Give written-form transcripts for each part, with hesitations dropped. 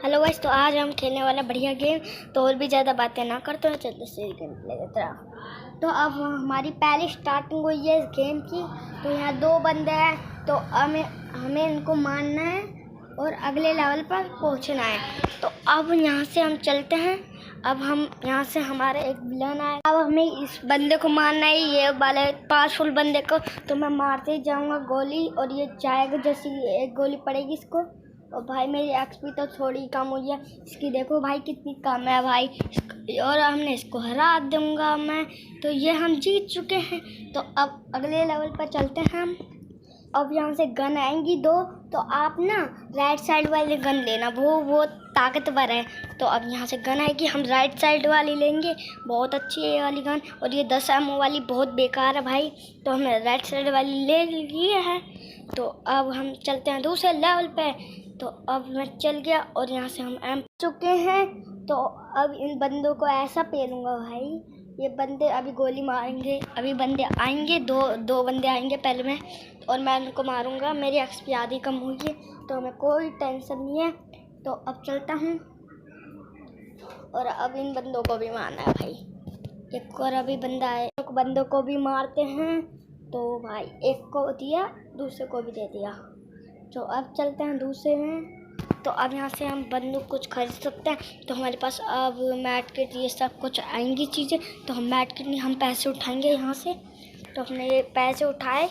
Hello guys, तो आज हम खेलने वाला बढ़िया गेम। तो और भी ज़्यादा बातें ना करते हैं, चलते से गेम प्ले करते हैं। तो अब हमारी पहली स्टार्टिंग हुई है इस गेम की। तो यहाँ दो बंदे हैं, तो हमें इनको मारना है और अगले लेवल पर पहुँचना है। तो अब यहाँ से हम चलते हैं। अब हम यहाँ से हमारा एक विलन आए। अब हमें इस बंदे को मारना है, ये वाले पावरफुल बंदे को। तो मैं मारते ही जाऊँगा गोली और ये जाएगा, जैसे एक गोली पड़ेगी इसको। और भाई मेरी एक्सपी तो थोड़ी कम हुई है, इसकी देखो भाई कितनी कम है भाई। और हमने इसको हरा दूंगा मैं। तो ये हम जीत चुके हैं। तो अब अगले लेवल पर चलते हैं हम। अब यहाँ से गन आएंगी दो, तो आप ना राइट साइड वाली गन लेना, वो ताकतवर है। तो अब यहाँ से गन आएगी, हम राइट साइड वाली लेंगे, बहुत अच्छी है ये वाली गन। और ये 10 एमओ वाली बहुत बेकार है भाई, तो हमने राइट साइड वाली ले ली है। तो अब हम चलते हैं दूसरे लेवल पे। तो अब मैं चल गया और यहाँ से हम एम चुके हैं। तो अब इन बंदों को ऐसा पेलूंगा भाई, ये बंदे अभी गोली मारेंगे, अभी बंदे आएंगे, दो बंदे आएंगे पहले में, और मैं उनको मारूंगा। मेरी एक्सपी आधी कम हुई है, तो हमें कोई टेंशन नहीं है। तो अब चलता हूँ और अब इन बंदों को भी मारना है भाई। एक और अभी बंदा है, एक बंदों को भी मारते हैं। तो भाई एक को दिया, दूसरे को भी दे दिया। तो अब चलते हैं दूसरे में। तो अब यहाँ से हम बंदूक कुछ खरीद सकते हैं। तो हमारे पास अब मैट किट ये सब कुछ आएंगी चीज़ें। तो हम मैट किट नहीं, हम पैसे उठाएंगे यहाँ से। तो हमने ये पैसे उठाए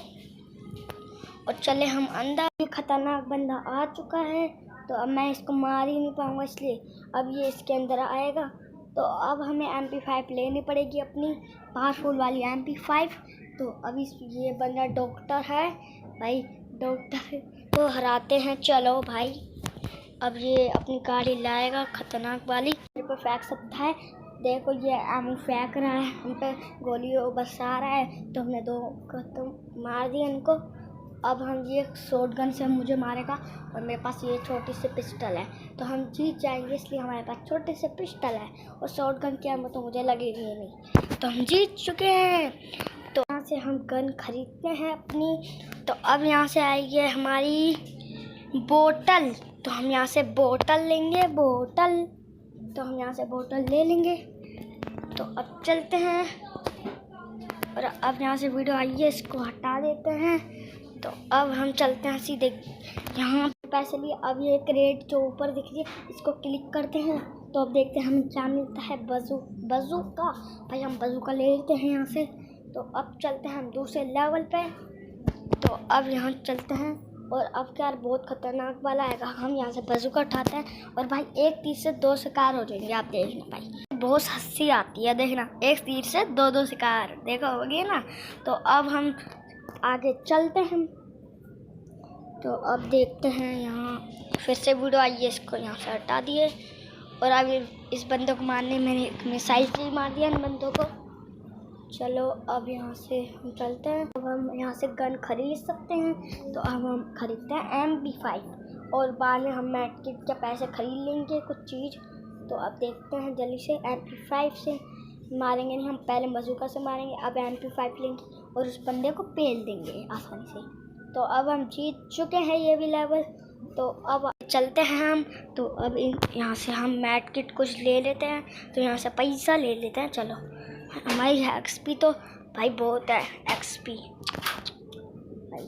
और चले हम अंदर। ये खतरनाक बंदा आ चुका है, तो अब मैं इसको मार ही नहीं पाऊँगा, इसलिए अब ये इसके अंदर आएगा। तो अब हमें MP5 लेनी पड़ेगी, अपनी पावरफुल वाली MP5। तो अभी ये बंदा डॉक्टर है भाई, डॉक्टर को हराते हैं। चलो भाई, अब ये अपनी गाड़ी लाएगा खतरनाक वाली, मेरे पर फेंक सकता है। देखो ये एमो फेंक रहा है, हम पे गोली बरसा रहा है। तो हमने दो खत्म मार दिया इनको। अब हम ये शॉर्ट गन से मुझे मारेगा, और मेरे पास ये छोटी सी पिस्टल है। तो हम जीत जाएंगे, इसलिए हमारे पास छोटे से पिस्टल है, और शॉर्ट गन की एमो तो मुझे लगेगी ही नहीं। तो हम जीत चुके हैं। तो यहाँ से हम गन खरीदते हैं अपनी। तो अब यहाँ से आएगी हमारी बोतल। तो हम यहाँ से बोतल लेंगे, बोतल। तो हम यहाँ से बोतल ले लेंगे। तो अब चलते हैं, और अब यहाँ से वीडियो आई है, इसको हटा देते हैं। तो अब हम चलते हैं सीधे यहाँ पैसे लिए। अब ये क्रेट जो ऊपर दिख रही है, इसको क्लिक करते हैं। तो अब देखते हैं हमें क्या मिलता है। बजूका भाई, हम बजूका ले लेते हैं यहाँ से। तो अब चलते हैं हम दूसरे लेवल पे। तो अब यहाँ चलते हैं, और अब क्या बहुत खतरनाक वाला आएगा। हम यहाँ से बजूका उठाते हैं, और भाई एक तीर से 2 शिकार हो जाएंगे। आप देखना भाई, बहुत हंसी आती है, देखना एक तीर से 2 शिकार, देखो हो गया ना। तो अब हम आगे चलते हैं। तो अब देखते हैं, यहाँ फिर से वीडियो आई है, इसको यहाँ से हटा दिए। और अब इस बंदे को मारने मैंने एक मिसाइल से मार दिया इन बंदों को। चलो अब यहाँ से हम चलते हैं। अब हम यहाँ से गन खरीद सकते हैं। तो अब हम खरीदते हैं MP5, और बाद में हम मैट किट के पैसे खरीद लेंगे कुछ चीज़। तो अब देखते हैं जल्दी से, MP5 से मारेंगे नहीं, हम पहले बजूका से मारेंगे। अब MP5 लेंगे और उस बंदे को पेल देंगे आसानी से। तो अब हम जीत चुके हैं ये भी लेवल। तो अब चलते हैं हम। तो अब यहाँ से हम मैट किट कुछ ले लेते हैं। तो यहाँ से पैसा ले लेते हैं। चलो, हमारी एक्सपी तो भाई बहुत है एक्सपी भाई।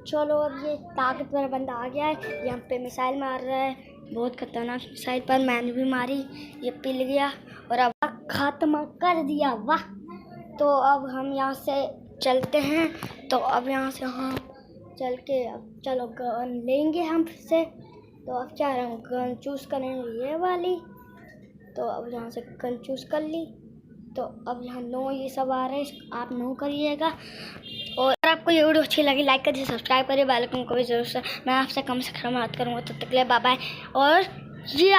चलो, अब ये ताकतवर बंदा आ गया है, यहाँ पे मिसाइल मार रहा है, बहुत खतरनाक मिसाइल, पर मैंने भी मारी, ये पिल गया और अब खत्म कर दिया। वाह। तो अब हम यहाँ से चलते हैं। तो अब यहाँ से हम चल के अब चलो गन लेंगे हम फिर से। तो अब क्या हम गन चूज़ करेंगे, ये वाली। तो अब यहाँ से गन चूज़ कर ली। तो अब यहाँ नो ये सब आ रहे हैं, आप नो करिएगा। और अगर आपको ये वीडियो अच्छी लगी, लाइक करिए, सब्सक्राइब करिए, बेल आइकन को भी जरूर से। मैं आपसे कम से कम बात करूँगा, तब तक के लिए बाय बाय। और ये